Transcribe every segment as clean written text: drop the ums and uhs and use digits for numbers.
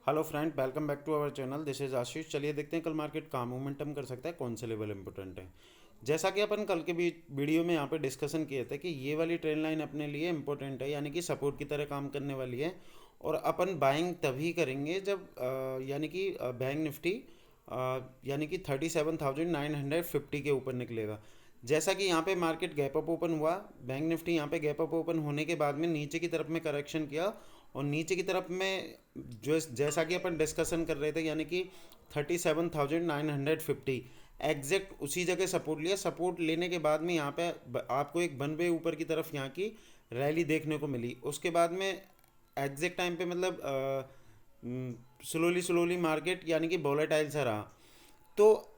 Hello friend, welcome back to our channel. This is Ashish. चलिए देखते हैं कल मार्केट कहाँ मोमेंटम कर सकता है, कौन से लेवल इंपॉर्टेंट है। जैसा कि अपन कल के भी वीडियो में यहाँ पे डिस्कशन किए थे कि ये वाली ट्रेंड लाइन अपने लिए इंपॉर्टेंट है, यानी कि सपोर्ट की तरह काम करने वाली है। और अपन बाइंग तभी करेंगे जब यानी कि बैंक निफ्टी यानी कि 37,950 के ऊपर निकलेगा। जैसा कि यहाँ पे मार्केट गैप अप ओपन हुआ, बैंक निफ्टी यहाँ पे गैप अप ओपन होने के बाद में नीचे की तरफ में करेक्शन किया। और नीचे की तरफ में जो जैसा कि अपन डिस्कशन कर रहे थे, यानी कि 37,950 एग्जैक्ट उसी जगह सपोर्ट लिया। सपोर्ट लेने के बाद में यहाँ पे आपको एक वन वे ऊपर की तरफ यहाँ की रैली देखने को मिली। उसके बाद में एग्जैक्ट टाइम पे मतलब स्लोली स्लोली मार्केट यानी कि वोलेटाइल सा रहा। तो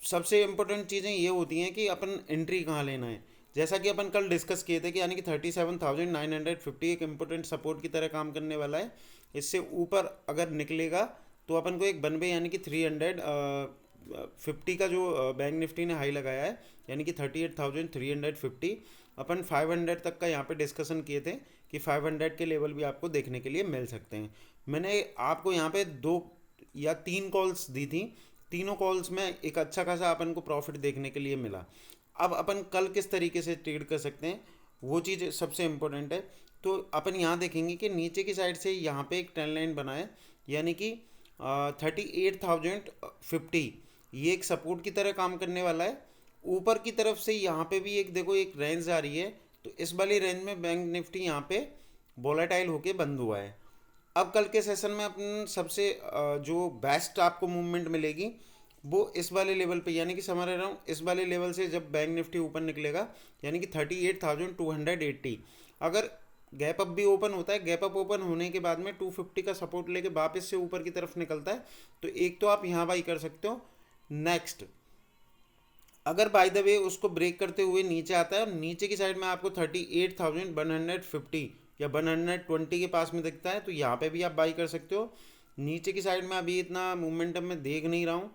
सबसे इम्पोर्टेंट चीज़ें ये होती हैं कि अपन एंट्री कहाँ लेना है। जैसा कि अपन कल डिस्कस किए थे कि यानी कि 37,950 एक इम्पोर्टेंट सपोर्ट की तरह काम करने वाला है। इससे ऊपर अगर निकलेगा तो अपन को एक बनवे यानी कि 350 का जो बैंक निफ्टी ने हाई लगाया है, यानी कि 38,350, अपन 500 तक का यहाँ पे डिस्कशन किए थे कि 500 के लेवल भी आपको देखने के लिए मिल सकते हैं। मैंने आपको यहाँ पे 2 या 3 कॉल्स दी थी। तीनों कॉल्स में एक अच्छा खासा अपन को प्रॉफिट देखने के लिए मिला। अब अपन कल किस तरीके से ट्रेड कर सकते हैं, वो चीज़ सबसे इम्पोर्टेंट है। तो अपन यहाँ देखेंगे कि नीचे की साइड से यहाँ पे एक ट्रेंड लाइन बना है, यानी कि 38,050, ये एक सपोर्ट की तरह काम करने वाला है। ऊपर की तरफ से यहाँ पे भी एक देखो एक रेंज आ रही है। तो इस वाली रेंज में बैंक निफ्टी यहाँ पे वोलेटाइल होके बंद हुआ है। अब कल के सेशन में अपन सबसे जो बेस्ट आपको मूवमेंट मिलेगी वो इस वाले लेवल पे, यानी कि समझ रहा हूँ इस वाले लेवल से जब बैंक निफ्टी ऊपर निकलेगा, यानी कि 38,280। अगर गैप अप भी ओपन होता है, गैप अप ओपन होने के बाद में 250 का सपोर्ट लेके वापस से ऊपर की तरफ निकलता है, तो एक तो आप यहाँ बाई कर सकते हो। नेक्स्ट, अगर बाय द वे उसको ब्रेक करते हुए नीचे आता है और नीचे की साइड में आपको 38,150 या 120 के पास में दिखता है, तो यहाँ पे भी आप बाई कर सकते हो। नीचे की साइड में अभी इतना मोमेंटम मैं देख नहीं रहा हूँ,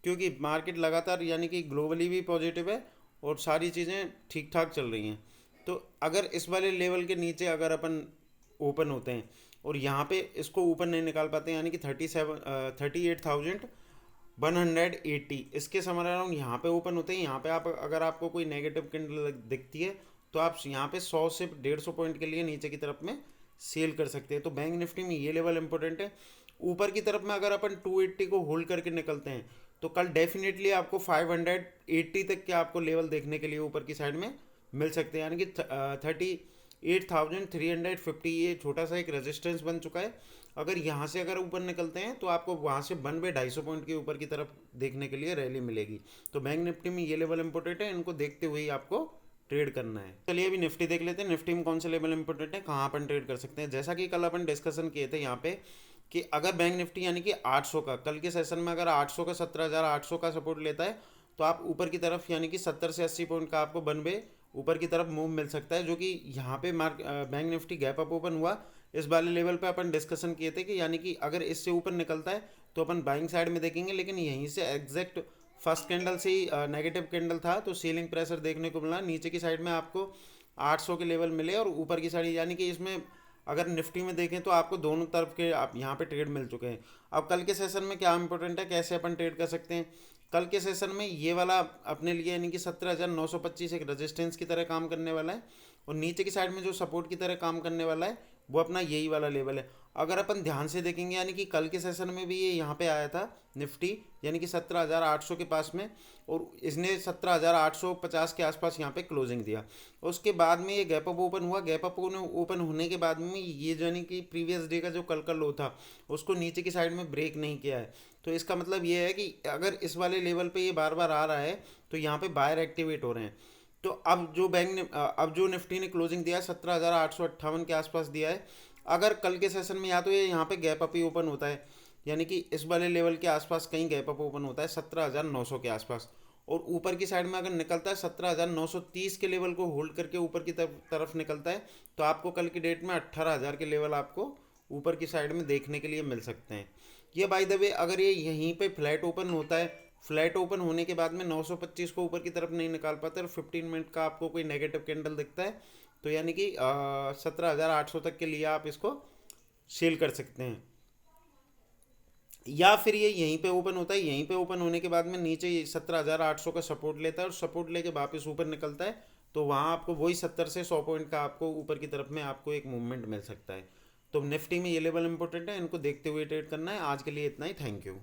क्योंकि मार्केट लगातार यानी कि ग्लोबली भी पॉजिटिव है और सारी चीज़ें ठीक ठाक चल रही हैं। तो अगर इस वाले लेवल के नीचे अगर अपन ओपन होते हैं और यहाँ पे इसको ऊपर नहीं निकाल पाते, यानी कि 38,180 इसके समझ रहा हूँ यहाँ पे ओपन होते हैं। यहाँ पे आप अगर आपको कोई नेगेटिव कैंडल दिखती है तो आप यहाँ पे 100 से 150 पॉइंट के लिए नीचे की तरफ में सेल कर सकते हैं। तो बैंक निफ्टी में ये लेवल इंपॉर्टेंट है। ऊपर की तरफ में अगर अपन 280 को होल्ड करके निकलते हैं तो कल डेफिनेटली आपको 580 तक के आपको लेवल देखने के लिए ऊपर की साइड में मिल सकते हैं, यानी कि 38,350 ये छोटा सा एक रेजिस्टेंस बन चुका है। अगर यहाँ से अगर ऊपर निकलते हैं तो आपको वहाँ से 250 पॉइंट के ऊपर की तरफ देखने के लिए रैली मिलेगी। तो बैंक निफ्टी में ये लेवल इंपॉर्टेंट है, इनको देखते हुए ही आपको ट्रेड करना है। चलिए अभी निफ्टी देख लेते हैं, निफ्टी में कौन से लेवल इंपॉर्टेंट है, कहाँ अपन ट्रेड कर सकते हैं। जैसा कि कल अपन डिस्कशन किए थे यहाँ पे कि अगर बैंक निफ्टी यानी कि 800 का कल के सेशन में अगर 800 का 17,800 का सपोर्ट लेता है तो आप ऊपर की तरफ यानी कि 70 से 80 पॉइंट का आपको बनवे ऊपर की तरफ मूव मिल सकता है। जो कि यहाँ पे bank Nifty gap up open हुआ, इस वाले लेवल पे अपन डिस्कशन किए थे कि यानी कि अगर इससे ऊपर निकलता है तो अपन बाइंग साइड में देखेंगे, लेकिन यहीं से एग्जैक्ट फर्स्ट कैंडल से ही नेगेटिव कैंडल था तो सीलिंग प्रेशर देखने को मिला। नीचे की साइड में आपको 800 के लेवल मिले और ऊपर की साइड यानी कि इसमें अगर निफ्टी में देखें तो आपको दोनों तरफ के आप यहाँ पे ट्रेड मिल चुके हैं। अब कल के सेशन में क्या इंपॉर्टेंट है, कैसे अपन ट्रेड कर सकते हैं। कल के सेशन में ये वाला अपने लिए यानी कि 17,925 एक रेजिस्टेंस की तरह काम करने वाला है और नीचे की साइड में जो सपोर्ट की तरह काम करने वाला है वो अपना यही वाला लेवल है। अगर अपन ध्यान से देखेंगे यानी कि कल के सेशन में भी ये यहाँ पे आया था निफ्टी, यानी कि 17,800 के पास में, और इसने 17,850 के आसपास यहाँ पे क्लोजिंग दिया। उसके बाद में ये गैप अप ओपन हुआ। गैप अप ओपन होने के बाद में ये यानी कि प्रीवियस डे का जो कल का लो था उसको नीचे की साइड में ब्रेक नहीं किया है। तो इसका मतलब ये है कि अगर इस वाले लेवल पे ये बार बार आ रहा है तो यहाँ पे बायर एक्टिवेट हो रहे हैं। तो अब जो अब जो निफ्टी ने क्लोजिंग दिया है 17,858 के आसपास दिया है। अगर कल के सेशन में या तो ये यहाँ पे गैप अप ही ओपन होता है, यानी कि इस वाले लेवल के आसपास कहीं गैप अप ओपन होता है 17,900 के आसपास, और ऊपर की साइड में अगर निकलता है 17,930 के लेवल को होल्ड करके ऊपर की तरफ निकलता है तो आपको कल की डेट में 18,000 के लेवल आपको ऊपर की साइड में देखने के लिए मिल सकते हैं। ये बाय द वे अगर ये यहीं पे फ्लैट ओपन होता है, फ्लैट ओपन होने के बाद में 925 को ऊपर की तरफ नहीं निकाल पाते और 15 मिनट का आपको कोई नेगेटिव कैंडल दिखता है तो यानी कि 17,800 तक के लिए आप इसको सेल कर सकते हैं। या फिर ये यहीं पे ओपन होता है, यहीं पे ओपन होने के बाद में नीचे 17,800 का सपोर्ट लेता है और सपोर्ट लेके वापस ऊपर निकलता है, तो वहाँ आपको वही 70 से 100 पॉइंट का आपको ऊपर की तरफ में आपको एक मूवमेंट मिल सकता है। तो निफ्टी में ये लेवल इंपॉर्टेंट है, इनको देखते हुए ट्रेड करना है। आज के लिए इतना ही, थैंक यू।